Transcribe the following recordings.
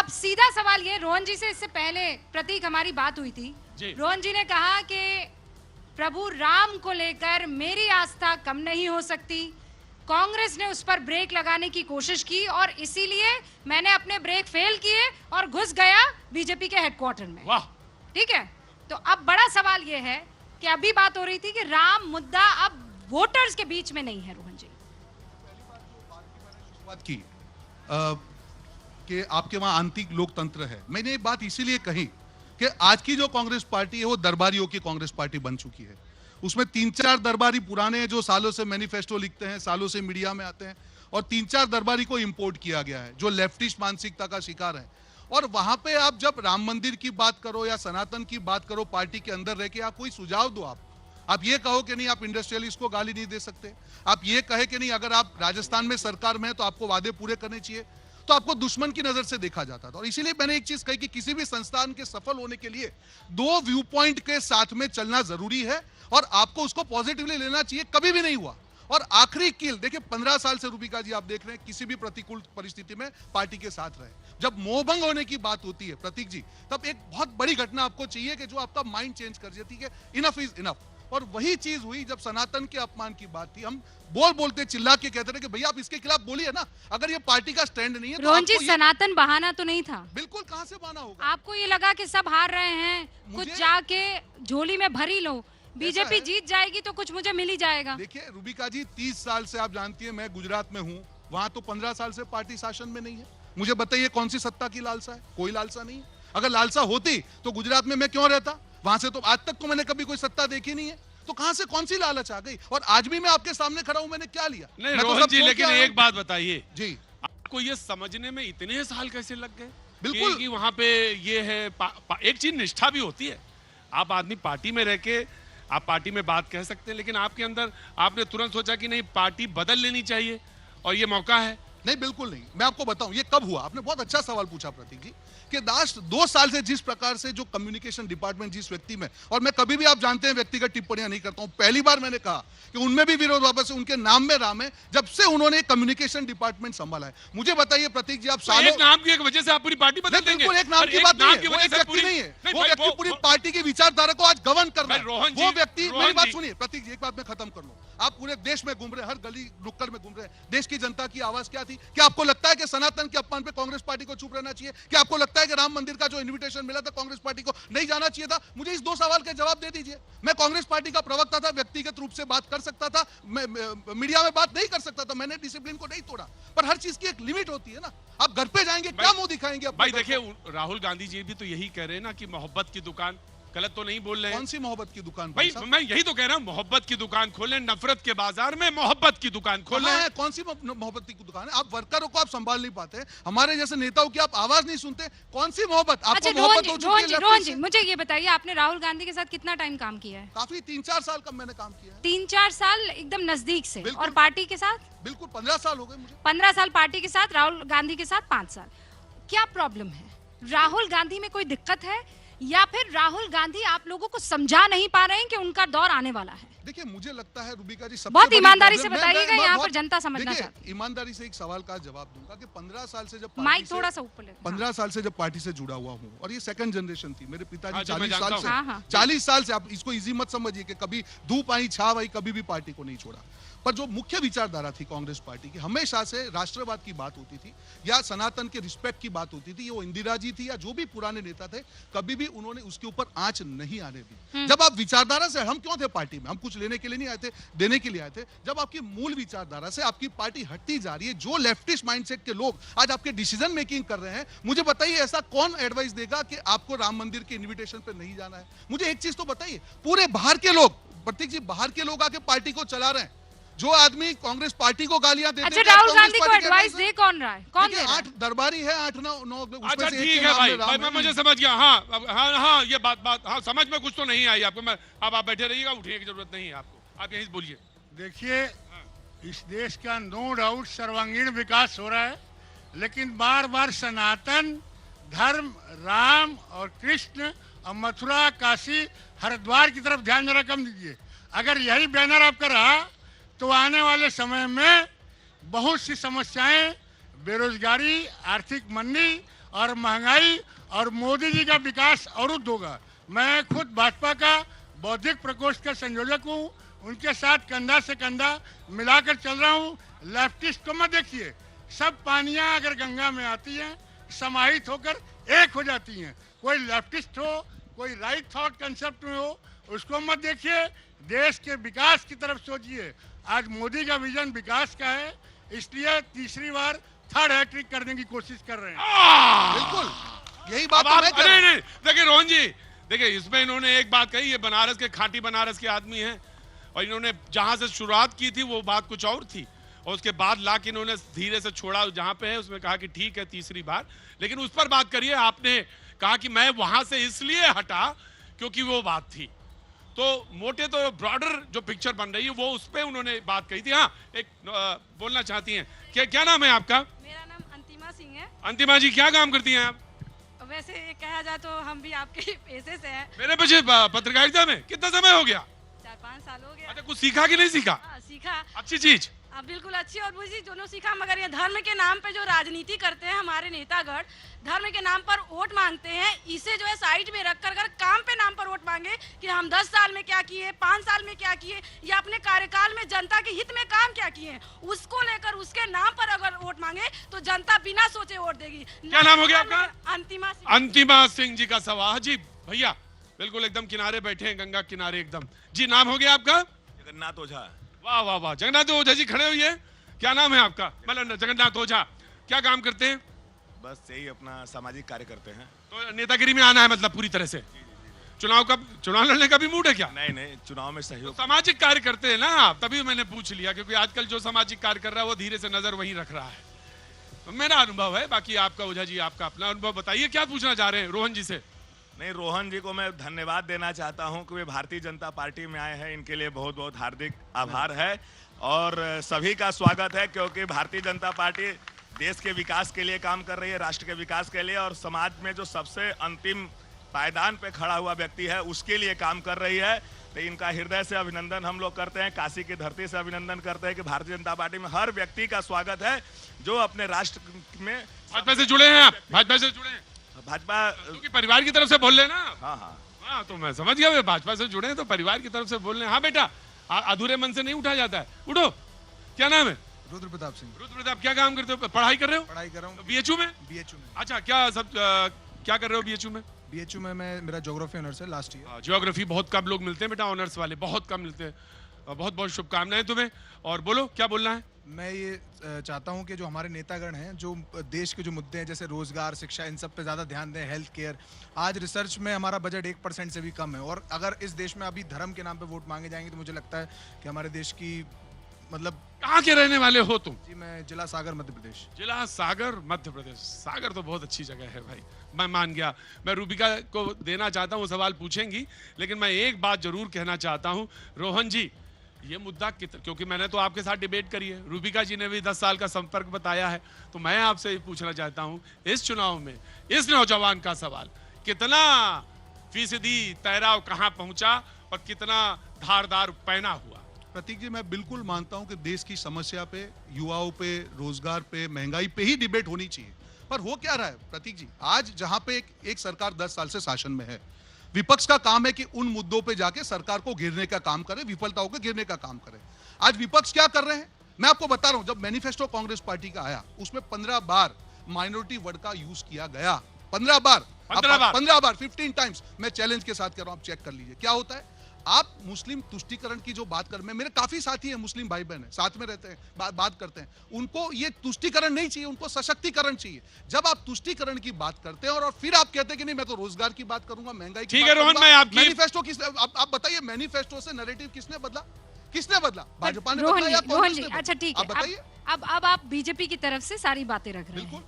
अब सीधा सवाल ये, रोहन जी से इससे पहले प्रतीक हमारी बात हुई थी, रोहन जी ने कहा कि प्रभु राम को लेकर मेरी आस्था कम नहीं हो सकती। कांग्रेस ने उस पर ब्रेक लगाने की कोशिश की और इसीलिए मैंने अपने ब्रेक फेल किए और घुस गया बीजेपी के हेडक्वार्टर में। वाह, ठीक है। तो अब बड़ा सवाल ये है कि अभी बात हो रही थी कि राम मुद्दा अब वोटर्स के बीच में नहीं है। रोहन जी, पहली बात जो बात की मैंने शुरुआत की कि आपके वहां आंतरिक लोकतंत्र है, मैंने ये बात इसीलिए कही कि आज की जो कांग्रेस पार्टी है वो दरबारियों की कांग्रेस पार्टी बन चुकी है। उसमें 3-4 दरबारी पुराने हैं जो सालों से मैनिफेस्टो लिखते हैं, सालों से मीडिया में आते हैं, और 3-4 दरबारी को इंपोर्ट किया गया है जो लेफ्टिस्ट मानसिकता का शिकार है। और वहां पे आप जब राम मंदिर की बात करो या सनातन की बात करो, पार्टी के अंदर रह के आप कोई सुझाव दो। आप ये कहो कि नहीं आप इंडस्ट्रियलिस्ट को गाली नहीं दे सकते, आप ये कहे कि नहीं अगर आप राजस्थान में सरकार में है तो आपको वादे पूरे करने चाहिए, तो आपको दुश्मन की नजर से देखा जाता था। और इसीलिए मैंने एक चीज कही कि किसी भी संस्थान के सफल होने के लिए 2 व्यू पॉइंट के साथ में चलना जरूरी है और आपको उसको पॉजिटिवली लेना चाहिए। कभी भी नहीं हुआ। और आखिरी कील देखिए, 15 साल से रूबिका जी आप देख रहे हैं किसी भी प्रतिकूल परिस्थिति में पार्टी के साथ रहे। जब मोहभंग होने की बात होती है प्रतीक जी, तब एक बहुत बड़ी घटना आपको चाहिए कि जो आपका माइंड चेंज कर देती है, इनफ इज इनफ। और वही चीज हुई जब सनातन के अपमान की बात थी। हम बोलते चिल्ला के कहते रहे कि भैया आप इसके खिलाफ बोलिए ना, अगर ये पार्टी का स्टैंड नहीं है तो रोहन जी, सनातन बहाना तो नहीं था। बिल्कुल, कहां से बहाना होगा? आपको ये लगा कि सब हार रहे हैं, कुछ जाके झोली में भरी लो, बीजेपी जीत जाएगी तो कुछ मुझे मिल ही जाएगा। देखिए रूबिका जी, 30 साल से आप जानती है मैं गुजरात में हूँ, वहां तो 15 साल से पार्टी शासन में नहीं है। मुझे बताइए कौन सी सत्ता की लालसा है? कोई लालसा नहीं है। अगर लालसा होती तो गुजरात में मैं क्यों रहता? वहां से तो आज तक तो मैंने कभी कोई सत्ता देखी नहीं है, तो कहां से कौन सी लालच आ गई? और आज भी मैं आपके सामने खड़ा हूं, मैंने क्या लिया? नहीं रोहन जी, लेकिन एक बात बताइए जी, आपको ये समझने में इतने साल कैसे लग गए? बिल्कुल कि वहां पे ये है एक चीज निष्ठा भी होती है। आप आदमी पार्टी में रह के आप पार्टी में बात कह सकते हैं, लेकिन आपके अंदर आपने तुरंत सोचा कि नहीं पार्टी बदल लेनी चाहिए और ये मौका है। नहीं, बिल्कुल नहीं। मैं आपको बताऊं ये कब हुआ। आपने बहुत अच्छा सवाल पूछा प्रतीक जी कि लास्ट 2 साल से जिस प्रकार से जो कम्युनिकेशन डिपार्टमेंट जिस व्यक्ति में, और मैं कभी भी आप जानते हैं व्यक्तिगत टिप्पणियां नहीं करता हूं, पहली बार मैंने कहा कि उनमें भी विरोधाभास है, उनके नाम में राम है, जब से उन्होंने कम्युनिकेशन डिपार्टमेंट संभाला है। मुझे बताइए प्रतीक जी, आप सालों एक नाम की एक वजह से आप पूरी पार्टी बदल देंगे? बिल्कुल, एक नाम की बात नहीं है, वो एक व्यक्ति नहीं है, वो व्यक्ति पूरी पार्टी की विचारधारा को आज गवर्न कर रहा है। वो व्यक्ति, मेरी बात सुनिए प्रतीक जी, एक बात मैं खत्म कर लूं। आप पूरे देश में घूम रहे, हर गली नुक्कड़ में घूम रहे, देश की जनता की आवाज क्या थी? क्या आपको लगता है कि सनातन के अपमान पे कांग्रेस पार्टी को चुप रहना चाहिए? क्या आपको लगता है कि राम मंदिर का जो इनविटेशन मिला था कांग्रेस पार्टी को नहीं जाना चाहिए था? मुझे इस 2 सवाल के जवाब दे दीजिए। मैं कांग्रेस पार्टी का प्रवक्ता था, व्यक्तिगत रूप से बात कर सकता था, मैं मीडिया में बात नहीं कर सकता था, मैंने डिसिप्लिन को नहीं तोड़ा। पर हर चीज की एक लिमिट होती है ना। आप घर पे जाएंगे क्या मुंह दिखाएंगे? भाई देखिए, राहुल गांधी जी भी तो यही कह रहे हैं ना कि मोहब्बत की दुकान, गलत तो नहीं बोल रहे हैं? कौन सी मोहब्बत की दुकान? भाई मैं यही तो कह रहा हूं, मोहब्बत की दुकान खोलें, नफरत के बाजार में मोहब्बत की दुकान खोलें। कौन सी मोहब्बत की दुकान है? आप वर्करों को आप संभाल नहीं पाते, हमारे जैसे नेताओं की आप आवाज नहीं सुनते। कौन सी मोहब्बत? आपको मोहब्बत हो चुकी है। रोहन जी, मुझे ये बताइए, आपने राहुल गांधी के साथ कितना टाइम काम किया है? काफी, 3-4 साल का मैंने काम किया है। 3-4 साल एकदम नजदीक से, और पार्टी के साथ? बिल्कुल 15 साल हो गए मुझे। 15 साल पार्टी के साथ, राहुल गांधी के साथ 5 साल। क्या प्रॉब्लम है? राहुल गांधी में कोई दिक्कत है या फिर राहुल गांधी आप लोगों को समझा नहीं पा रहे हैं कि उनका दौर आने वाला है? देखिए मुझे लगता है रूबिका जी, बहुत ईमानदारी से बताइएगा, यहाँ पर जनता समझना चाहती है। ईमानदारी से एक सवाल का जवाब दूंगा कि 15 साल से जब माइक थोड़ा सा ऊपर ले, 15 साल से जब पार्टी से जुड़ा हुआ हूँ, और ये सेकंड जनरेशन थी। मेरे पिताजी 40 साल से, आप इसको इजी मत समझिए कि कभी धूप आई छाव आई, कभी भी पार्टी को नहीं छोड़ा। पर जो मुख्य विचारधारा थी कांग्रेस पार्टी की, हमेशा से राष्ट्रवाद की बात होती थी या सनातन के रिस्पेक्ट की बात होती थी। वो इंदिरा जी थी या जो भी पुराने नेता थे, कभी भी उन्होंने उसके ऊपर आंच नहीं आने दी। जब आप विचारधारा से, हम क्यों थे पार्टी में? हम कुछ लेने के लिए नहीं आए थे, देने के लिए आए थे। जब आपकी मूल विचारधारा से आपकी पार्टी हटती जा रही है, जो लेफ्टिस्ट माइंडसेट के लोग आज आपके डिसीजन मेकिंग कर रहे हैं, मुझे बताइए ऐसा कौन एडवाइस देगा कि आपको राम मंदिर के इन्विटेशन पे नहीं जाना है? मुझे एक चीज तो बताइए, पूरे बाहर के लोग, प्रतीक जी, बाहर के लोग आके पार्टी को चला रहे हैं। जो आदमी कांग्रेस पार्टी को गालियां देते हैं, अच्छा, राहुल गांधी को एडवाइस दे कौन रहा है? कौन दे रहा है? 8 दरबारी है, 8-9। अच्छा ठीक है भाई, मैं मुझे समझ गया। हाँ, ये बात हाँ, समझ में कुछ तो नहीं आई आपको। मैं अब आप बैठे रहिएगा, उठने की जरूरत नहीं है आपको, आप यहीं बोलिए। देखिए, इस देश का नो डाउट सर्वांगीण विकास हो रहा है, लेकिन बार बार सनातन धर्म, राम और कृष्ण और मथुरा, काशी, हरिद्वार की तरफ ध्यान जरा कम दीजिए। अगर यही बैनर आपका रहा तो आने वाले समय में बहुत सी समस्याएं, बेरोजगारी, आर्थिक मंदी और महंगाई और मोदी जी का विकास अवरुद्ध होगा। मैं खुद भाजपा का बौद्धिक प्रकोष्ठ का संयोजक हूँ, उनके साथ कंधा से कंधा मिलाकर चल रहा हूँ। लेफ्टिस्ट को मत देखिए, सब पानियां अगर गंगा में आती हैं समाहित होकर एक हो जाती हैं। कोई लेफ्टिस्ट हो, कोई राइट थॉट कंसेप्ट में हो, उसको मत देखिए, देश के विकास की तरफ सोचिए। आज मोदी का विजन विकास का है, इसलिए तीसरी बार थर्ड हैट्रिक करने की कोशिश कर रहे हैं। बिल्कुल यही बात तो मैं कह रहा हूं। देखिए रोहन जी, देखिए इसमें इन्होंने एक बात कही, ये बनारस के खाटी बनारस के आदमी हैं और इन्होंने जहां से शुरुआत की थी वो बात कुछ और थी और उसके बाद ला के इन्होंने धीरे से छोड़ा जहां पे है, उसमें कहा कि ठीक है तीसरी बार, लेकिन उस पर बात करिए। आपने कहा कि मैं वहां से इसलिए हटा क्योंकि वो बात थी, तो मोटे तो ब्रॉडर जो पिक्चर बन रही है वो उस पर उन्होंने बात कही थी। हाँ, एक बोलना चाहती हैं, क्या नाम है आपका? मेरा नाम अंतिमा सिंह है। अंतिमा जी, क्या काम करती हैं आप? वैसे कहा जाए तो हम भी आपके पेशे से हैं। मेरे पीछे पत्रकारिता में कितना समय हो गया? 4-5 साल हो गया। अच्छा, कुछ सीखा कि नहीं सीखा? हाँ, सीखा। अच्छी चीज। बिल्कुल अच्छी और बुरी चीज दोनों सीखा, मगर ये धर्म के नाम पे जो राजनीति करते हैं हमारे नेतागण, धर्म के नाम पर वोट मांगते हैं, इसे जो है साइड में रखकर अगर काम पे नाम पर वोट मांगे कि हम 10 साल में क्या किए, 5 साल में क्या किए या अपने कार्यकाल में जनता के हित में काम क्या किए, उसको लेकर उसके नाम पर अगर वोट मांगे तो जनता बिना सोचे वोट देगी। क्या नाम हो गया आपका? अंतिमा सिंह। अंतिमा सिंह जी का सवाल जी। भैया बिल्कुल एकदम किनारे बैठे हैं, गंगा किनारे एकदम। जी, नाम हो गया आपका? जगन्नाथ ओझा। वाह वाह वाह, जगन्नाथ ओझा जी खड़े हुए हैं। क्या नाम है आपका? मतलब जगन्नाथ ओझा, क्या काम करते हैं? बस यही अपना सामाजिक कार्य करते हैं। तो नेतागिरी में आना है मतलब पूरी तरह से? चुनाव लड़ने का भी मूड है क्या? नहीं, चुनाव में सहयोग। तो सामाजिक कार्य करते हैं ना आप, तभी मैंने पूछ लिया, क्योंकि आजकल जो सामाजिक कार्य कर रहा है वो धीरे से नजर वहीं रख रहा है। तो मेरा अनुभव है, बाकी आपका ओझा जी आपका अपना अनुभव बताइए। क्या पूछना चाह रहे हैं रोहन जी से? नहीं, रोहन जी को मैं धन्यवाद देना चाहता हूं कि वे भारतीय जनता पार्टी में आए हैं, इनके लिए बहुत बहुत हार्दिक आभार है और सभी का स्वागत है, क्योंकि भारतीय जनता पार्टी देश के विकास के लिए काम कर रही है, राष्ट्र के विकास के लिए, और समाज में जो सबसे अंतिम पायदान पे खड़ा हुआ व्यक्ति है उसके लिए काम कर रही है। तो इनका हृदय से अभिनंदन हम लोग करते हैं, काशी की धरती से अभिनंदन करते हैं कि भारतीय जनता पार्टी में हर व्यक्ति का स्वागत है जो अपने राष्ट्र में भाजपा से जुड़े हैं। आप भाजपा से जुड़े हैं? भाजपा क्योंकि परिवार की तरफ से बोल रहे हैं ना। हाँ, तो मैं समझ गया, भाजपा से जुड़े हैं तो परिवार की तरफ से बोल रहे हैं। हाँ बेटा, अधूरे मन से नहीं उठा जाता है, उठो। क्या नाम है? रुद्र प्रताप सिंह। रुद्र प्रताप, क्या काम करते हो? पढ़ाई कर रहे हो? पढ़ाई कर रहा हूँ बीएचयू में। बीएचयू में। अच्छा, क्या कर रहे हो बीएचयू में? बीएचयू में मैं, मेरा ज्योग्राफी ऑनर्स है लास्ट ईयर। ज्योग्राफी बहुत कम लोग मिलते हैं बेटा, ऑनर्स वाले बहुत कम मिलते हैं। बहुत बहुत शुभकामनाएं तुम्हें। और बोलो, क्या बोलना है? मैं ये चाहता हूँ कि जो हमारे नेतागण हैं, जो देश के जो मुद्दे हैं जैसे रोजगार, शिक्षा, इन सब पे ज़्यादा ध्यान दें, हेल्थ केयर। आज रिसर्च में हमारा बजट 1% से भी कम है, और अगर इस देश में अभी धर्म के नाम पे वोट मांगे जाएंगे तो मुझे लगता है कि हमारे देश की मतलब। कहाँ के रहने वाले हो तुम? जी, मैं जिला सागर मध्य प्रदेश। जिला सागर मध्य प्रदेश। सागर तो बहुत अच्छी जगह है भाई, मैं मान गया। मैं रूबिका को देना चाहता हूँ, सवाल पूछेंगी, लेकिन मैं एक बात जरूर कहना चाहता हूँ रोहन जी, ये मुद्दा क्योंकि मैंने तो आपके साथ डिबेट करी है, रूबिका जी ने भी 10 साल का संपर्क बताया है, तो मैं आपसे पूछना चाहता हूँ इस चुनाव में इस नौजवान का सवाल, कितना फीसदी तैराव कहाँ पहुंचा और कितना धारदार पैना हुआ? प्रतीक जी, मैं बिल्कुल मानता हूं कि देश की समस्या पे, युवाओं पे, रोजगार पे, महंगाई पे ही डिबेट होनी चाहिए। पर हो क्या रहा है प्रतीक जी, आज जहां पे एक सरकार 10 साल से शासन में है, विपक्ष का काम है कि उन मुद्दों पे जाके सरकार को गिरने का काम करे, विफलताओं को गिरने का काम करे। आज विपक्ष क्या कर रहे हैं मैं आपको बता रहा हूं। जब मैनिफेस्टो कांग्रेस पार्टी का आया, उसमें 15 बार माइनॉरिटी वर्ड का यूज किया गया। 15 बार 15 टाइम्स। मैं चैलेंज के साथ कह रहा हूं, आप चेक कर लीजिए क्या होता है। आप मुस्लिम तुष्टीकरण की जो बात कर, मेरे काफी साथी हैं, मुस्लिम भाई बहन हैं, साथ में रहते हैं, बात करते हैं, उनको ये तुष्टीकरण नहीं चाहिए, उनको सशक्तिकरण चाहिए। जब आप तुष्टीकरण की बात करते हैं और फिर आप कहते हैं कि नहीं मैं तो रोजगार की बात करूंगा, महंगाई की ठीक है रोहन, मैं आपकी मैनिफेस्टो आप बताइए, मैनिफेस्टो से नैरेटिव किसने बदला? भाजपा ने बदला या रोहन कांग्रेस जी, ने? अच्छा ठीक है, बताइए। अब आप बीजेपी की तरफ से सारी बातें रख रहे हैं।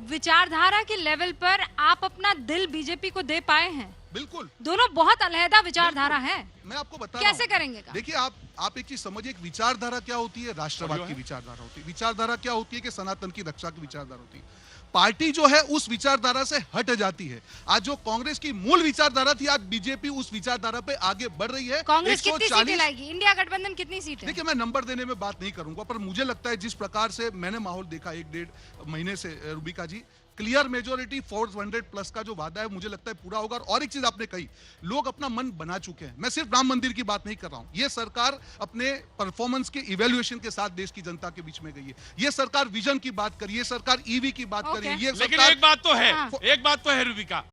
विचारधारा के लेवल पर आप अपना दिल बीजेपी को दे पाए हैं? बिल्कुल। दोनों बहुत अलहदा विचारधारा है। मैं आपको बता कैसे करेंगे? देखिए, आप एक चीज समझिए, एक विचारधारा क्या होती है, राष्ट्रवाद की विचारधारा होती है। विचारधारा क्या होती है कि सनातन की रक्षा की विचारधारा होती है। पार्टी जो है उस विचारधारा से हट जाती है। आज जो कांग्रेस की मूल विचारधारा थी, आज बीजेपी उस विचारधारा पे आगे बढ़ रही है। कांग्रेस कितनी सीटें लाएगी? इंडिया गठबंधन कितनी सीटें? देखिए, मैं नंबर देने में बात नहीं करूंगा, पर मुझे लगता है जिस प्रकार से मैंने माहौल देखा 1-1.5 महीने से रूबिका जी, क्लियर मेजोरिटी 400 प्लस का जो वादा है मुझे लगता है पूरा होगा। और एक चीज आपने कही, लोग अपना मन बना चुके हैं। मैं सिर्फ राम मंदिर की बात नहीं कर रहा हूं, यह सरकार अपने परफॉर्मेंस के इवैल्यूएशन के साथ देश की जनता के बीच में गई है। यह सरकार विजन की बात करी है, सरकार ईवी की बात करी है, ये लेकिन सरकार एक बात तो है, एक बात तो है रूबिका,